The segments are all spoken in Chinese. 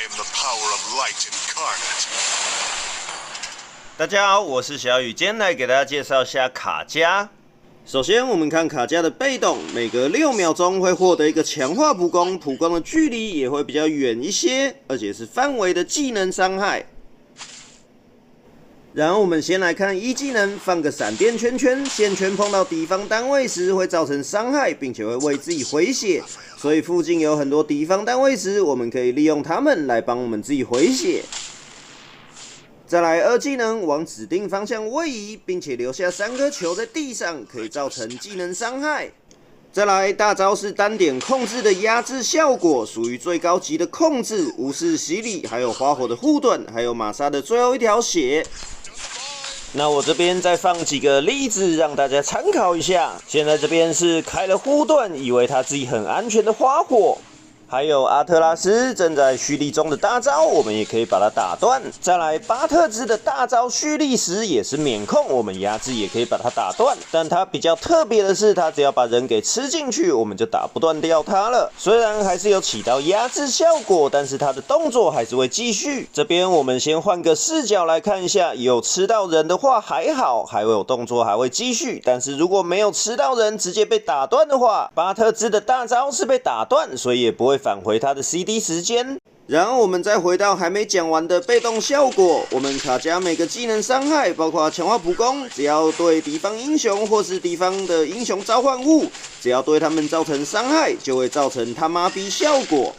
I am the power of light incarnate. 大家好，我是小雨，今天来给大家介绍一下卡加。首先，我们看卡加的被动，每隔6秒钟会获得一个强化普攻，普攻的距离也会比较远一些，而且是范围的技能伤害。然后我们先来看一技能，放个闪电圈圈，线圈碰到敌方单位时会造成伤害，并且会为自己回血，所以附近有很多敌方单位时，我们可以利用它们来帮我们自己回血。再来二技能，往指定方向位移，并且留下3颗球在地上，可以造成技能伤害。再来大招是单点控制的压制效果，属于最高级的控制，无视洗礼，还有花火的护盾，还有玛莎的最后一条血。那我这边再放几个例子让大家参考一下。现在这边是开了护盾，以为他自己很安全的花火。还有阿特拉斯正在蓄力中的大招，我们也可以把它打断。再来巴特兹的大招蓄力时也是免控，我们压制也可以把它打断。但它比较特别的是，它只要把人给吃进去，我们就打不断掉它了。虽然还是有起到压制效果，但是它的动作还是会继续。这边我们先换个视角来看一下，有吃到人的话还好，还有动作还会继续。但是如果没有吃到人，直接被打断的话，巴特兹的大招是被打断，所以也不会返回它的 CD 时间。然后我们再回到还没讲完的被动效果，我们卡加每个技能伤害，包括强化普攻，只要对敌方英雄或是敌方的英雄召唤物，只要对他们造成伤害，就会造成他妈逼效果。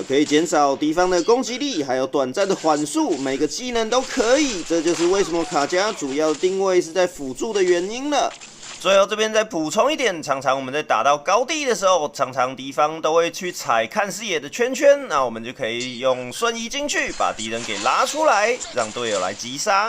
可以减少敌方的攻击力，还有短暂的缓速，每个技能都可以。这就是为什么卡加主要定位是在辅助的原因了。最后这边再补充一点，常常我们在打到高地的时候，常常敌方都会去踩看视野的圈圈，那我们就可以用瞬移进去，把敌人给拉出来，让队友来击杀。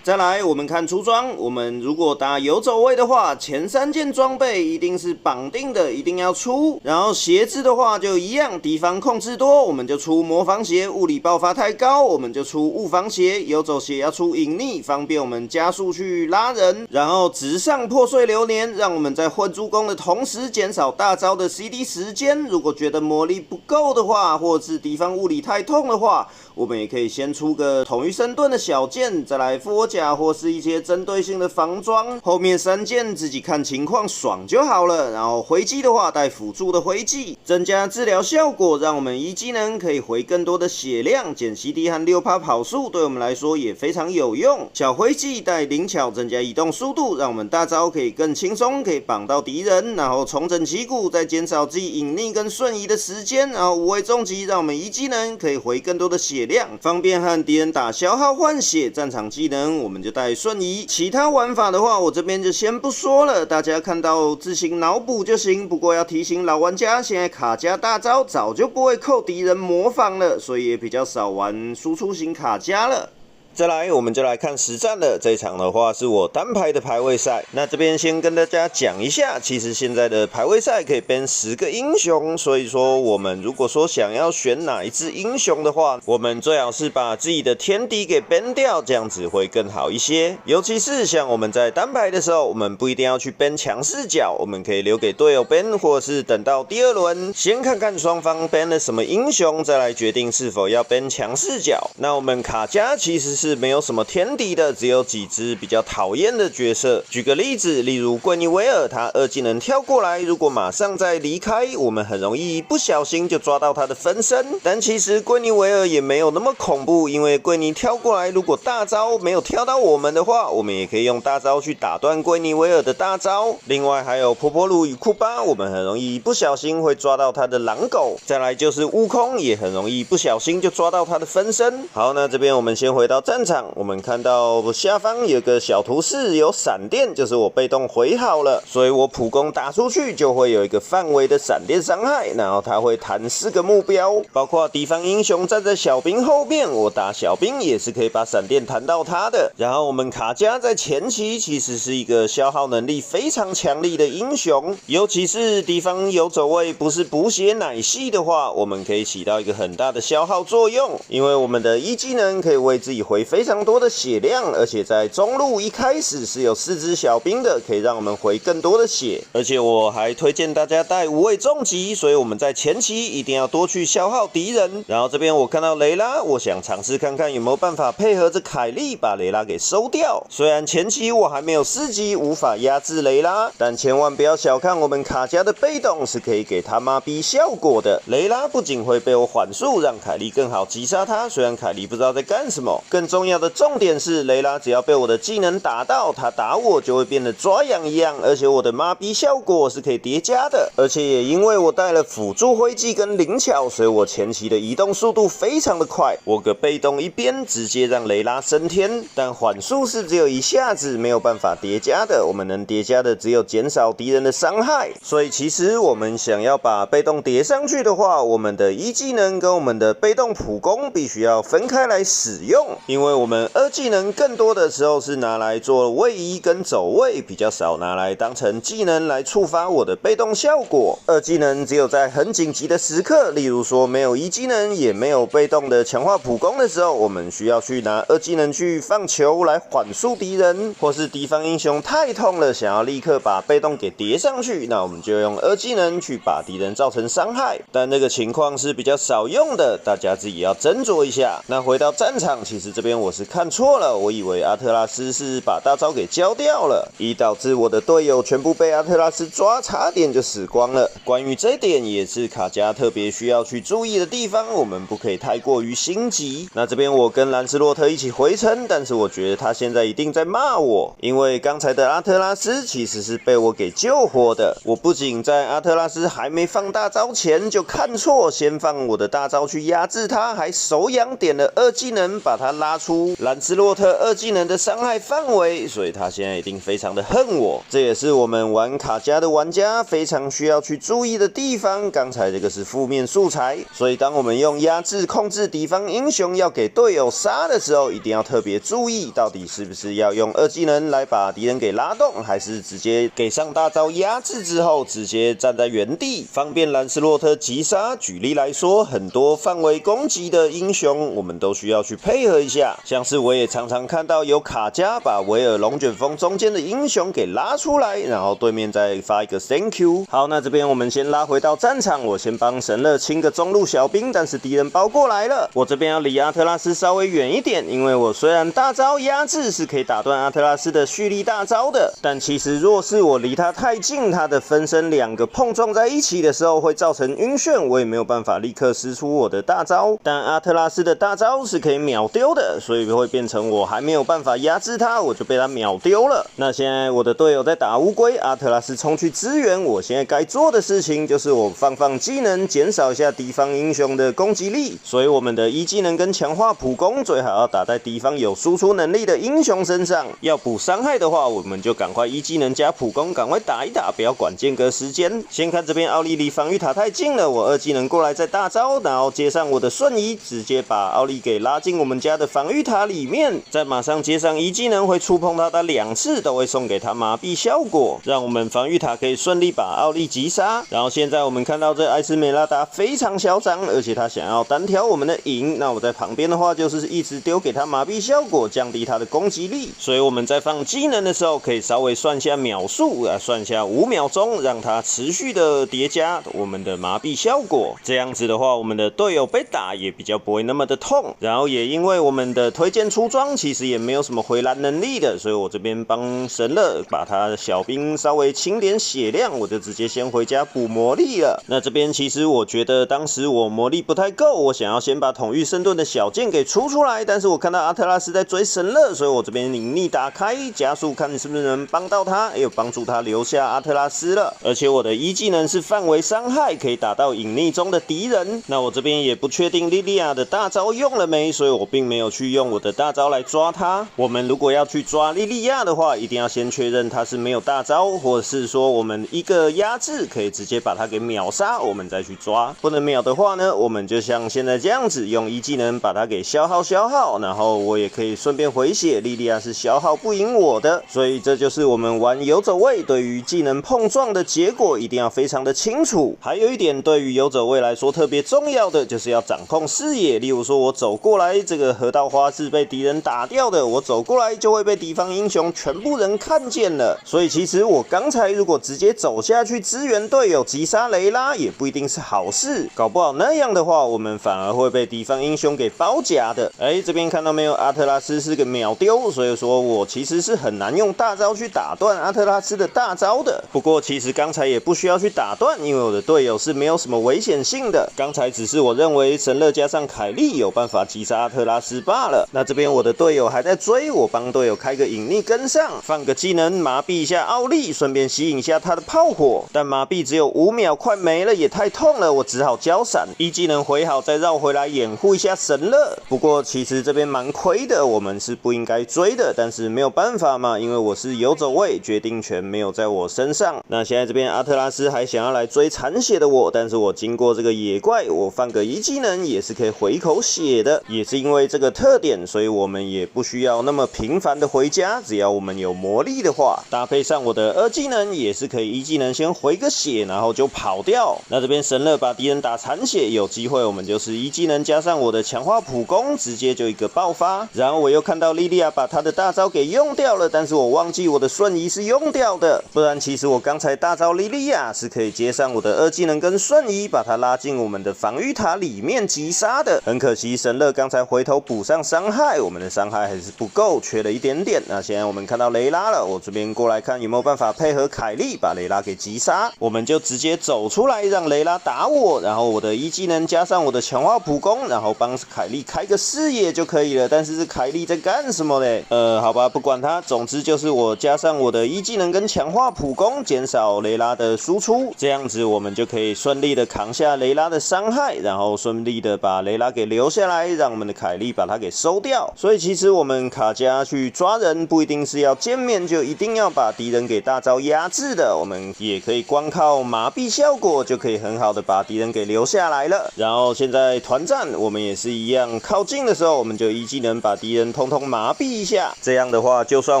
再来，我们看出装。我们如果打游走位的话，前3件装备一定是绑定的，一定要出。然后鞋子的话就一样，敌方控制多，我们就出魔防鞋；物理爆发太高，我们就出物防鞋。游走鞋要出隐匿，方便我们加速去拉人。然后直上破碎流年，让我们在混助攻的同时减少大招的 CD 时间。如果觉得魔力不够的话，或者是敌方物理太痛的话，我们也可以先出个统一身盾的小剑，再来复活甲或是一些针对性的防装，后面3件自己看情况爽就好了。然后回击的话带辅助的回击，增加治疗效果，让我们一技能可以回更多的血量，减 CD 和6%跑速对我们来说也非常有用。小回击带灵巧，增加移动速度，让我们大招可以更轻松，可以绑到敌人。然后重整旗鼓，再减少自己隐匿跟瞬移的时间。然后无畏重击，让我们一技能可以回更多的血量，方便和敌人打消耗换血。战场技能我们就带瞬移。其他玩法的话，我这边就先不说了，大家看到自行脑补就行。不过要提醒老玩家，现在卡加大招早就不会扣敌人模仿了，所以也比较少玩输出型卡加了。再来，我们就来看实战了。这一场的话是我单排的排位赛。那这边先跟大家讲一下，其实现在的排位赛可以编10个英雄，所以说我们如果说想要选哪一只英雄的话，我们最好是把自己的天敌给编掉，这样子会更好一些。尤其是像我们在单排的时候，我们不一定要去编强势角，我们可以留给队友编，或者是等到第2轮先看看双方编了什么英雄，再来决定是否要编强势角。那我们卡加其实是没有什么天敌的，只有几只比较讨厌的角色。举个例子，例如桂尼维尔，他2技能跳过来，如果马上再离开，我们很容易不小心就抓到他的分身。但其实桂尼维尔也没有那么恐怖，因为桂尼跳过来，如果大招没有跳到我们的话，我们也可以用大招去打断桂尼维尔的大招。另外还有波波鲁与库巴，我们很容易不小心会抓到他的狼狗。再来就是悟空，也很容易不小心就抓到他的分身。好，那这边我们先回到战场。我们看到下方有个小图示，有闪电，就是我被动回好了，所以我普攻打出去就会有一个范围的闪电伤害，然后它会弹4个目标，包括敌方英雄站在小兵后面，我打小兵也是可以把闪电弹到他的。然后我们卡加在前期其实是一个消耗能力非常强力的英雄，尤其是敌方游走位不是补血奶系的话，我们可以起到一个很大的消耗作用，因为我们的一技能可以为自己回非常多的血量，而且在中路一开始是有4只小兵的，可以让我们回更多的血。而且我还推荐大家带无畏重击，所以我们在前期一定要多去消耗敌人。然后这边我看到雷拉，我想尝试看看有没有办法配合着凯莉把雷拉给收掉。虽然前期我还没有4级，无法压制雷拉，但千万不要小看我们卡加的被动是可以给他妈逼效果的。雷拉不仅会被我缓速，让凯莉更好击杀他，虽然凯莉不知道在干什么。更重要的重点是，雷拉只要被我的技能打到，他打我就会变得抓痒一样，而且我的妈逼效果是可以叠加的。而且也因为我带了辅助徽记跟灵巧，所以我前期的移动速度非常的快。我个被动一边直接让雷拉升天，但缓速是只有一下子，没有办法叠加的。我们能叠加的只有减少敌人的伤害。所以其实我们想要把被动叠上去的话，我们的一技能跟我们的被动普攻必须要分开来使用，因为我们2技能更多的时候是拿来做位移跟走位，比较少拿来当成技能来触发我的被动效果。2技能只有在很紧急的时刻，例如说没有一技能也没有被动的强化普攻的时候，我们需要去拿2技能去放球来缓速敌人，或是敌方英雄太痛了，想要立刻把被动给叠上去，那我们就用2技能去把敌人造成伤害。但这个情况是比较少用的，大家自己要斟酌一下。那回到战场，其实这边我是看错了，我以为阿特拉斯是把大招给交掉了，以导致我的队友全部被阿特拉斯抓，差点就死光了。关于这点也是卡加特别需要去注意的地方，我们不可以太过于心急。那这边我跟兰斯洛特一起回城，但是我觉得他现在一定在骂我，因为刚才的阿特拉斯其实是被我给救活的。我不仅在阿特拉斯还没放大招前就看错，先放我的大招去压制他，还手痒点了2技能把他拉出兰斯洛特2技能的伤害范围，所以他现在一定非常的恨我。这也是我们玩卡加的玩家非常需要去注意的地方。刚才这个是负面素材，所以当我们用压制控制敌方英雄要给队友杀的时候，一定要特别注意，到底是不是要用2技能来把敌人给拉动，还是直接给上大招压制之后直接站在原地，方便兰斯洛特击杀。举例来说，很多范围攻击的英雄我们都需要去配合一下，像是我也常常看到有卡加把维尔龙卷风中间的英雄给拉出来，然后对面再发一个 thank you。 好，那这边我们先拉回到战场，我先帮神乐清个中路小兵，但是敌人包过来了，我这边要离阿特拉斯稍微远一点，因为我虽然大招压制是可以打断阿特拉斯的蓄力大招的，但其实若是我离他太近，他的分身2个碰撞在一起的时候会造成晕眩，我也没有办法立刻施出我的大招。但阿特拉斯的大招是可以秒丢的，所以会变成我还没有办法压制他，我就被他秒丢了。那现在我的队友在打乌龟，阿特拉斯冲去支援，我现在该做的事情就是我放技能，减少一下敌方英雄的攻击力。所以我们的一技能跟强化普攻最好要打在敌方有输出能力的英雄身上。要补伤害的话，我们就赶快一技能加普攻，赶快打一打，不要管间隔时间。先看这边奥利离防御塔太近了，我2技能过来再大招，然后接上我的瞬移，直接把奥利给拉进我们家的防御塔里面，再马上接上一技能会触碰到他2次，都会送给他麻痹效果，让我们防御塔可以顺利把奥利击杀。然后现在我们看到这艾斯美拉达非常嚣张，而且他想要单挑我们的影，那我在旁边的话就是一直丢给他麻痹效果，降低他的攻击力。所以我们在放技能的时候可以稍微算下秒数，算下5秒钟，让他持续的叠加我们的麻痹效果。这样子的话，我们的队友被打也比较不会那么的痛。然后也因为我们的推荐出装其实也没有什么回蓝能力的，所以我这边帮神乐把他的小兵稍微清点血量，我就直接先回家补魔力了。那这边其实我觉得当时我魔力不太够，我想要先把统御圣盾的小剑给出来，但是我看到阿特拉斯在追神乐，所以我这边隐匿打开加速，看你是不是能帮到他，也有帮助他留下阿特拉斯了。而且我的一技能是范围伤害，可以打到隐匿中的敌人。那我这边也不确定莉莉娅的大招用了没，所以我并没有去用我的大招来抓他。我们如果要去抓莉莉娅的话，一定要先确认他是没有大招，或者是说我们一个压制可以直接把他给秒杀，我们再去抓。不能秒的话呢，我们就像现在这样子，用一技能把它给消耗，然后我也可以顺便回血。莉莉娅是消耗不赢我的，所以这就是我们玩游走位对于技能碰撞的结果一定要非常的清楚。还有一点对于游走位来说特别重要的，就是要掌控视野。例如说我走过来这个河道花是被敌人打掉的，我走过来就会被敌方英雄全部人看见了。所以其实我刚才如果直接走下去支援队友击杀雷拉，也不一定是好事，搞不好那样的话，我们反而会被敌方英雄给包夹的。这边看到没有？阿特拉斯是个秒丢，所以说我其实是很难用大招去打断阿特拉斯的大招的。不过其实刚才也不需要去打断，因为我的队友是没有什么危险性的。刚才只是我认为神乐加上凯莉有办法击杀阿特拉斯罢了。那这边我的队友还在追，我帮队友开个隐匿跟上，放个技能麻痹一下奥利，顺便吸引一下他的炮火。但麻痹只有5秒，快没了，也太痛了，我只好交闪，一技能回好再绕回来掩护一下神乐。不过其实这边蛮亏的，我们是不应该追的，但是没有办法嘛，因为我是游走位，决定权没有在我身上。那现在这边阿特拉斯还想要来追残血的我，但是我经过这个野怪，我放个一技能也是可以回口血的。也是因为这个特点，所以我们也不需要那么频繁的回家，只要我们有魔力的话，搭配上我的2技能也是可以一技能先回个血，然后就跑掉。那这边神乐把敌人打残血，有机会我们就是一技能加上我的强化普攻，直接就一个爆发。然后我又看到莉莉娅把她的大招给用掉了，但是我忘记我的瞬移是用掉的，不然其实我刚才大招莉莉娅是可以接上我的2技能跟瞬移，把它拉进我们的防御塔里面击杀的。很可惜神乐刚才回头补上伤害，我们的伤害还是不够，缺了一点点。那现在我们看到雷拉了，我这边过来看有没有办法配合凯莉把雷拉给击杀，我们就直接走出来让雷拉打我，然后我的一技能加上我的强化普攻，然后帮凯莉开个视野就可以了。但是凯莉在干什么嘞？好吧，不管它，总之就是我加上我的一技能跟强化普攻，减少雷拉的输出，这样子我们就可以顺利的扛下雷拉的伤害，然后顺利的把雷拉给留下来，让我们的凯莉把它给收掉。所以其实我们卡加去抓人不一定是要见面就一定要把敌人给大招压制的，我们也可以光靠麻痹效果就可以很好的把敌人给留下来了。然后现在团战我们也是一样，靠近的时候我们就一技能把敌人通通麻痹一下，这样的话就算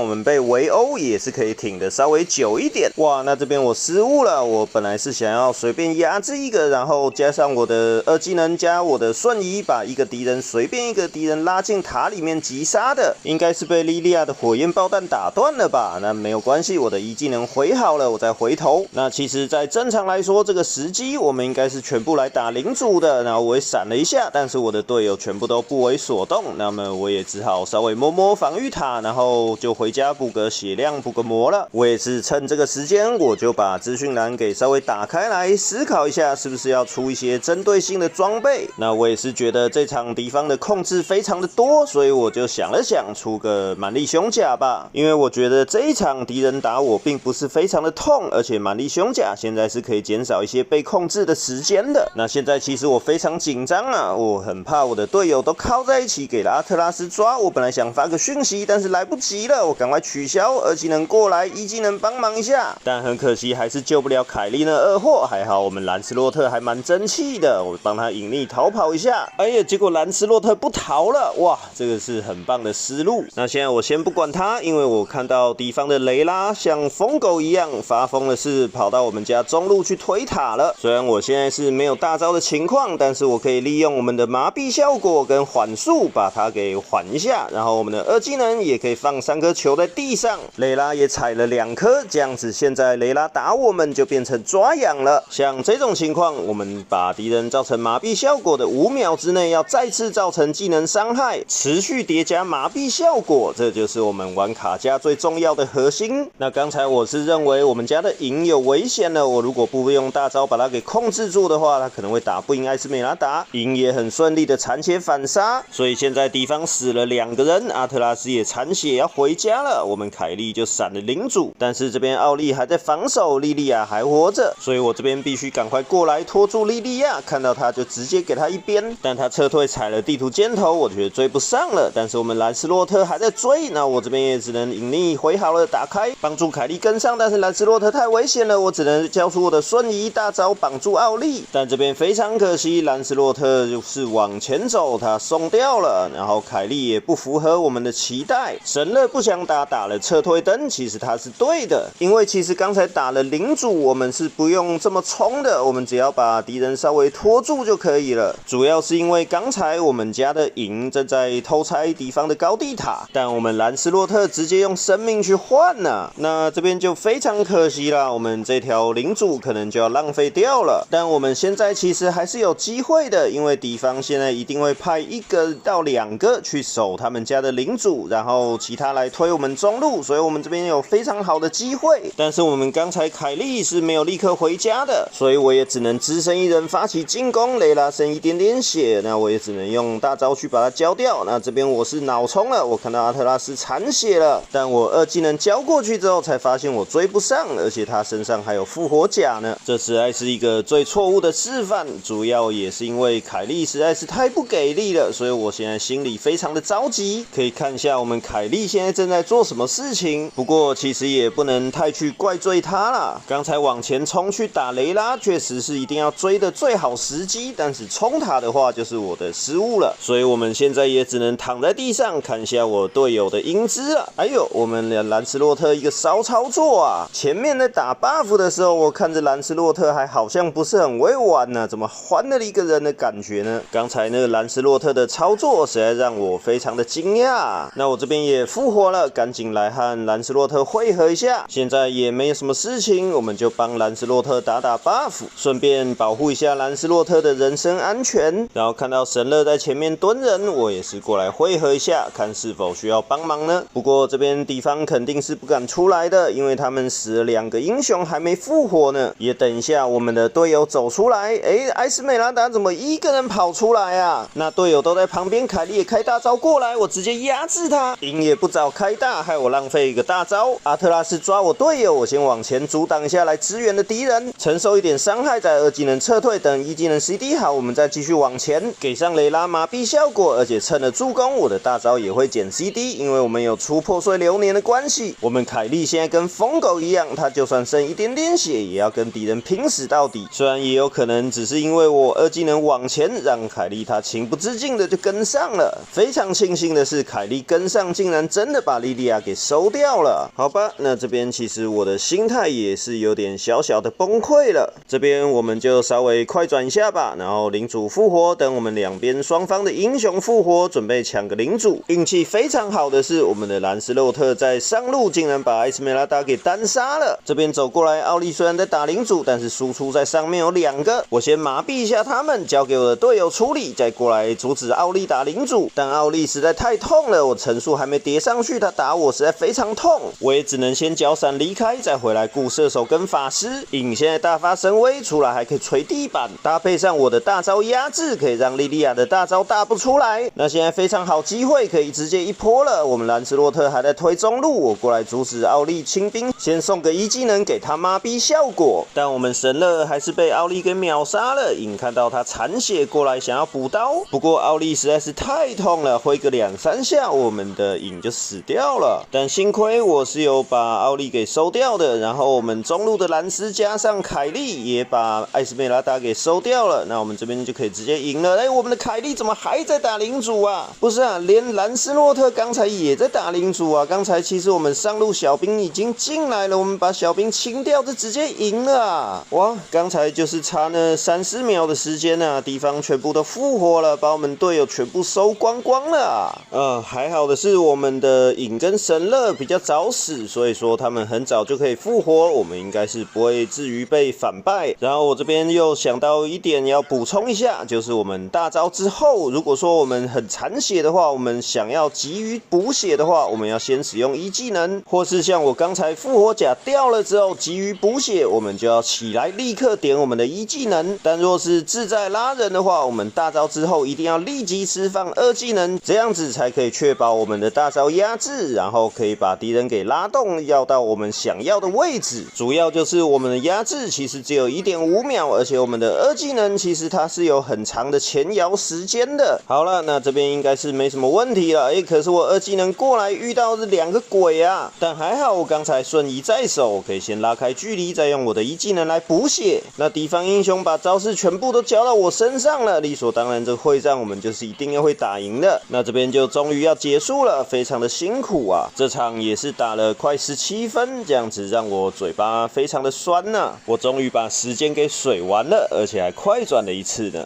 我们被围殴也是可以挺的稍微久一点。哇，那这边我失误了，我本来是想要随便压制一个，然后加上我的2技能加我的瞬移，把一个敌人随便一个敌人拉进塔里面击杀的，应该是被莉莉娅的火焰爆弹打断了吧？那没有关系，我的一技能回好了，我再回头。那其实在正常来说，这个时机我们应该是全部来打领主的，然后我也闪了一下，但是我的队友全部都不为所动，那么我也只好稍微摸摸防御塔，然后就回家补个血量补个魔了。我也是趁这个时间，我就把资讯栏给稍微打开来思考一下，是不是要出一些针对性的装备。那我也是觉得这场敌方的控制非常的多，所以我就想了想，出个蛮力胸甲吧，因为我觉得这一场敌人打我并不是非常的痛，而且蛮力胸甲现在是可以减少一些被控制的时间的。那现在其实我非常紧张啊，我很怕我的队友都靠在一起给了阿特拉斯抓，我本来想发个讯息，但是来不及了，我赶快取消2技能过来，1技能帮忙一下，但很可惜还是救不了凯莉那2货，还好我们兰斯洛特还蛮争气的，我帮他隐匿逃跑一下，哎呀，结果兰斯洛特不逃了，哇，这个是很棒的思路。那现在我先不管他，因为我看到敌方的雷拉像疯狗一样发疯的是跑到我们家中路去推塔了。虽然我现在是没有大招的情况，但是我可以利用我们的麻痹效果跟缓速把它给缓一下，然后我们的2技能也可以放3颗球在地上，雷拉也踩了2颗，这样子现在雷拉打我们就变成抓痒了。像这种情况，我们把敌人造成麻痹效果的5秒之内要再次造成技能伤害，持续叠加麻痹效果，这就是我们玩卡加最重要的核心。那刚才我是认为我们家的银有危险了，我如果不用大招把它给控制住的话，他可能会打不赢艾斯美拉达。银也很顺利的残血反杀，所以现在敌方死了2个人，阿特拉斯也残血要回家了，我们凯莉就闪了领主，但是这边奥利还在防守，莉莉娅还活着，所以我这边必须赶快过来拖住莉莉娅，看到她就直接给她一鞭，但她撤退踩了地图箭头，我觉得追不上了，但是我们兰斯洛特还在追，那我这边也只能隐匿回好了打开，帮助凯莉跟上，但是兰斯洛特太危险了，我只能交出我的瞬移大招绑住奥利，但这边非常可惜，兰斯洛特就是往前走，他松掉了，然后凯莉也不符合我们的期待，神乐不想打，打了撤退灯，其实他是对的，因为其实刚才打了领主，我们是不用这么冲的，我们只要把敌人稍微拖住就可以了，主要是因为刚才我们家的银真正在偷拆敌方的高地塔，但我们兰斯洛特直接用生命去换啊，那这边就非常可惜啦，我们这条领主可能就要浪费掉了。但我们现在其实还是有机会的，因为敌方现在一定会派1个到2个去守他们家的领主，然后其他来推我们中路，所以我们这边有非常好的机会。但是我们刚才凯莉是没有立刻回家的，所以我也只能只身一人发起进攻。雷拉剩一点点血，那我也只能用大招去把它交掉。那这边我是脑冲了，我看到阿特拉斯残血了，但我2技能交过去之后，才发现我追不上，而且他身上还有复活甲呢。这实在是一个最错误的示范，主要也是因为凯莉实在是太不给力了，所以我现在心里非常的着急。可以看一下我们凯莉现在正在做什么事情，不过其实也不能太去怪罪他啦。刚才往前冲去打雷拉，确实是一定要追的最好时机，但是冲塔的话就是我的失误了，所以我们现在也只能躺在地上看一下我队友的英姿了。哎呦，我们兰斯洛特一个骚操作啊！前面在打 buff 的时候，我看着兰斯洛特还好像不是很会玩呢，怎么换了一个人的感觉呢？刚才那个兰斯洛特的操作实在让我非常的惊讶。那我这边也复活了，赶紧来和兰斯洛特汇合一下。现在也没有什么事情，我们就帮兰斯洛特打 buff， 顺便保护一下兰斯洛特的人身安全。然后看到神乐在前面蹲人，我也是过来汇合一下，看是否需要帮忙呢？不过这边敌方肯定是不敢出来的，因为他们死了2个英雄还没复活呢。也等一下我们的队友走出来，艾斯美拉达怎么一个人跑出来啊？那队友都在旁边，凯莉也开大招过来，我直接压制他，赢也不早开大，害我浪费一个大招。阿特拉斯抓我队友，我先往前阻挡一下来支援的敌人，承受一点伤害，在2技能撤退，等1技能 CD 好，我们再继续往前，给上雷拉麻痹效果，而且趁了助攻，我的大招也会减 CD， 因为我们有出破碎流年的关系。我们凯莉现在跟疯狗一样，他就算剩一点点血，也要跟敌人拼死到底。虽然也有可能只是因为我2技能往前，让凯莉他情不自禁的就跟上了。非常庆幸的是，凯莉跟上竟然真的把莉莉娅给收掉了。好吧，那这边其实我的心态也是有点小小的崩溃了。这边我们就稍微快转一下吧，然后领主复活，等我们两边双方的英雄复活，准备抢个领主。运气非常好的是，我们的兰斯洛特在上路竟然把艾斯梅拉达给单杀了。这边走过来，奥利虽然在打领主，但是输出在上面有2个，我先麻痹一下他们，交给我的队友处理，再过来阻止奥利打领主。但奥利实在太痛了，我层数还没叠上去，他打我实在非常痛，我也只能先脚闪离开，再回来顾射手跟法师。影现在大发神威，出来还可以捶地板，搭配上我的大招压制，可以让莉莉娅的大招打不出来。那现在非常好机会，可以直接一波了。我们兰斯洛特还在推中路，我过来阻止奥利清兵，先送个1技能给他麻痹效果。但我们神乐还是被奥利给秒杀了。影看到他残血过来想要补刀，不过奥利实在是太痛了，挥个2-3下，我们的影就死掉了。但幸亏我是有把奥利给收掉的，然后我们中路的兰斯加上凯莉也把艾斯梅拉达给收掉了，那我们这边就可以直接赢了。我们的凯莉怎么还在打领主啊？不是啊，连兰斯洛特刚才也在打领主啊。刚才其实我们上路小兵已经进来了，我们把小兵清掉就直接赢了啊！哇，刚才就是差那3-4秒的时间啊，敌方全部都复活了，把我们队友全部收光光了啊！还好的是我们的影跟神乐比较早死，所以说他们很早就可以复活，我们应该是不会至于被反败。然后我这边又想到一点要补充一下，就是我们大招之后，如果说我们很残血的话，我们想要急于补血的话，我们要先使用1技能，或是像我刚才复活甲掉了之后急于补血，我们就要起来立刻点我们的1技能。但若是志在拉人的话，我们大招之后一定要立即释放2技能，这样子才可以确保我们的大招压制，然后可以把敌人给拉动，要到我们想要的位置。主要就是我们的压制其实只有1.5秒，而且我们的2技能其实它是有很长的前摇时间的。好了，那这边应该是没什么问题了。可是我2技能过来遇到是2个鬼啊，但还好我刚才瞬移在手，我可以先拉开距离，再用我的1技能来补血。那敌方英雄把招式全部都交到我身上了，理所当然这会战我们就是一定要会打赢的。那这边就终于要结束了，非常的辛苦啊，这场也是打了快17分，这样子让我嘴巴非常的酸啊，我终于把时间给水完了，而且还快转了1次呢。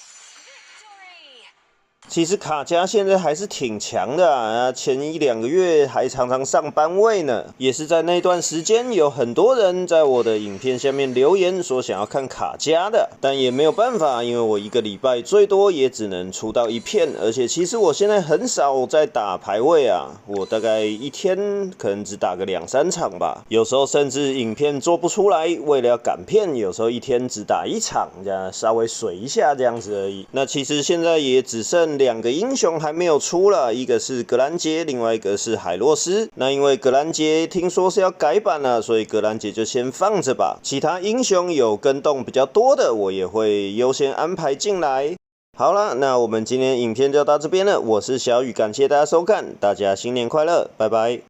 其实卡加现在还是挺强的啊，前1-2个月还常常上班位呢。也是在那段时间，有很多人在我的影片下面留言说想要看卡加的，但也没有办法，因为我1个礼拜最多也只能出到1片，而且其实我现在很少在打排位啊，我大概1天可能只打个2-3场吧，有时候甚至影片做不出来，为了要赶片，有时候1天只打1场，这样稍微水一下这样子而已。那其实现在也只剩2个英雄还没有出了，一个是格兰杰，另外一个是海洛斯。那因为格兰杰听说是要改版了，所以格兰杰就先放着吧。其他英雄有跟动比较多的，我也会优先安排进来。好了，那我们今天影片就到这边了。我是小雨，感谢大家收看，大家新年快乐，拜拜。